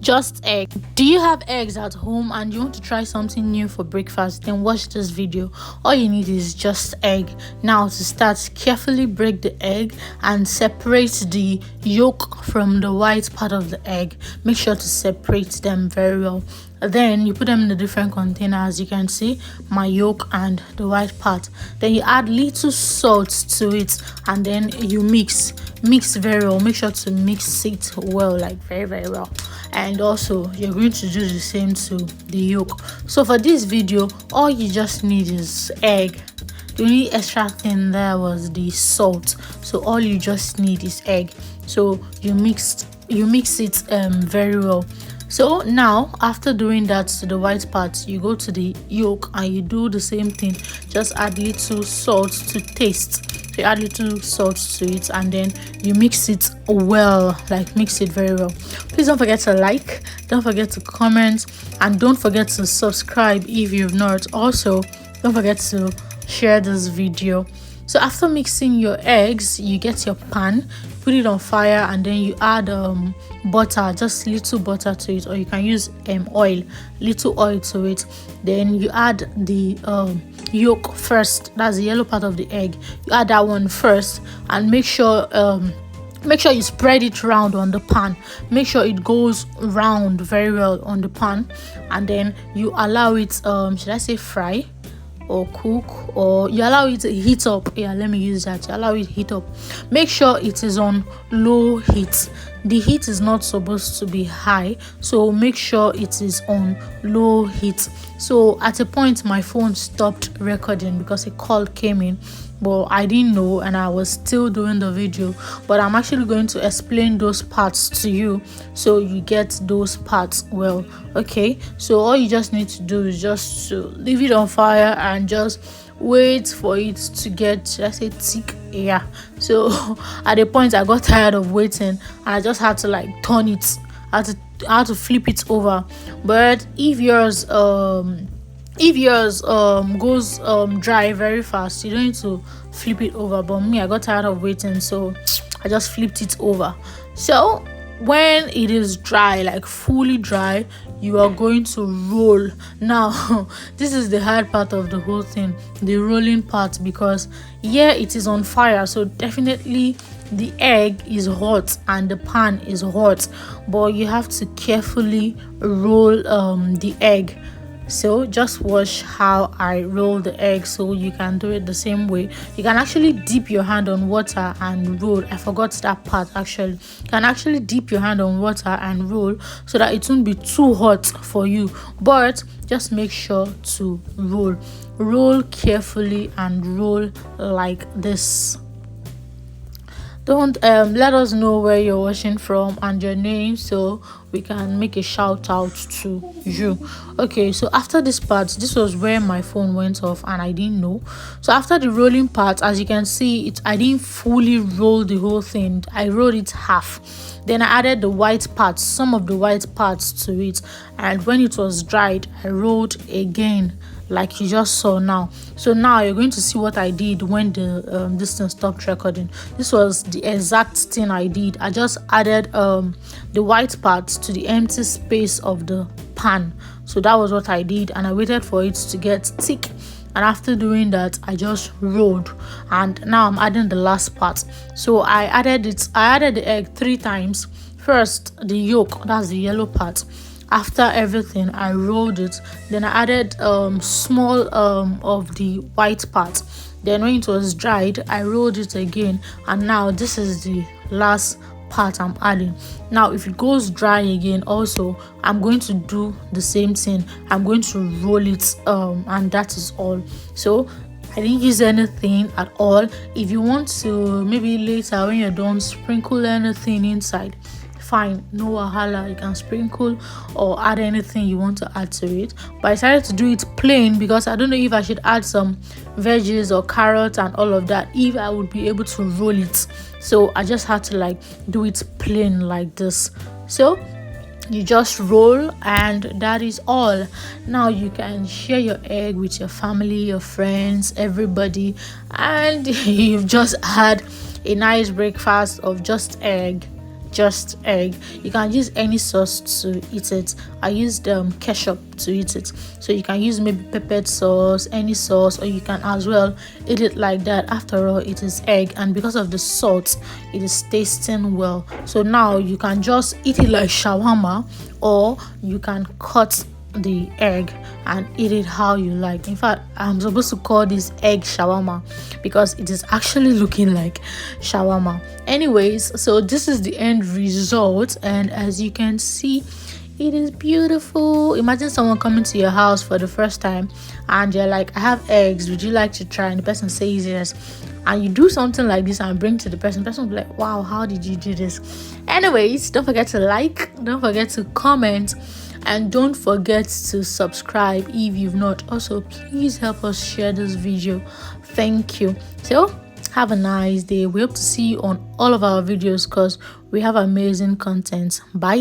Just egg. Do you have eggs at home and you want to try something new for breakfast? Then watch this video. All you need is just egg. Now to start, carefully break the egg and separate the yolk from the white part of the egg. Make sure to separate them very well. Then you put them in a different container. As you can see, my yolk and the white part. Then you add little salt to it and then you mix very well. Make sure to mix it well, like very well. And also you're going to do the same to the yolk. So for this video, all you just need is egg. The only extra thing there was the salt, so all you just need is egg. So you mix it very well. So now after doing that to the white part, you go to the yolk and you do the same thing. Just add little salt to taste. So you add little salt to it and then you mix it well, like mix it very well. Please don't forget to like, don't forget to comment, and don't forget to subscribe if you've not. Also, don't forget to share this video. So after mixing your eggs, you get your pan, put it on fire, and then you add butter, just little butter to it, or you can use oil, little oil to it. Then you add the yolk first, that's the yellow part of the egg. You add that one first and make sure you spread it round on the pan. Make sure it goes round very well on the pan, and then you allow it should I say fry or cook, or you allow it to heat up. Yeah, let me use that. You allow it to heat up. Make sure it is on low heat. The heat is not supposed to be high, so make sure it is on low heat. So at a point my phone stopped recording because a call came in, but I didn't know and I was still doing the video. But I'm actually going to explain those parts to you so you get those parts well. Okay, so all you just need to do is just to leave it on fire and just wait for it to get, let's say, thick. Yeah, so at a point I got tired of waiting and I just had to like turn it. I had to flip it over. But if yours goes dry very fast, you don't need to flip it over. But me, I got tired of waiting, so I just flipped it over. So when it is dry, like fully dry, you are going to roll. Now this is the hard part of the whole thing, the rolling part, because yeah, it is on fire, so definitely the egg is hot and the pan is hot, but you have to carefully roll the egg. So just watch how I roll the egg so you can do it the same way. You can actually dip your hand on water and roll. I forgot that part actually. You can actually dip your hand on water and roll so that it won't be too hot for you. But just make sure to roll carefully and roll like this. Don't let us know where you're watching from and your name so we can make a shout out to you. Okay, so after this part, this was where my phone went off and I didn't know. So after the rolling part, as you can see, I didn't fully roll the whole thing. I rolled it half. Then I added the white parts, some of the white parts to it, and when it was dried, I rolled again, like you just saw now. So now you're going to see what I did when the this thing stopped recording. This was the exact thing I did. I just added the white parts to the empty space of the pan. So that was what I did, and I waited for it to get thick. And after doing that, I just rolled, and now I'm adding the last part. So I added the egg 3 times. First the yolk, that's the yellow part. After everything, I rolled it. Then I added small of the white part. Then when it was dried, I rolled it again, and now this is the last part I'm adding. Now if it goes dry again, also I'm going to do the same thing. I'm going to roll it and that is all. So I didn't use anything at all. If you want to, maybe later when you're done, sprinkle anything inside, fine, no wahala, you can sprinkle or add anything you want to add to it. But I decided to do it plain because I don't know if I should add some veggies or carrots and all of that, if I would be able to roll it. So I just had to like do it plain like this. So you just roll, and that is all. Now you can share your egg with your family, your friends, everybody, and you've just had a nice breakfast of just egg. just egg. You can use any sauce to eat it. I used ketchup to eat it, so you can use maybe peppered sauce, any sauce, or you can as well eat it like that. After all, it is egg, and because of the salt, it is tasting well. So now you can just eat it like shawarma, or you can cut the egg and eat it how you like. In fact, I'm supposed to call this egg shawarma because it is actually looking like shawarma. Anyways, so this is the end result, and as you can see, it is beautiful. Imagine someone coming to your house for the first time and you're like, I have eggs, would you like to try? And the person says yes, and you do something like this and bring to the person will be like, wow, how did you do this? Anyways, don't forget to like, don't forget to comment, and don't forget to subscribe if you've not. Also, please help us share this video. Thank you. So have a nice day. We hope to see you on all of our videos because we have amazing content. Bye.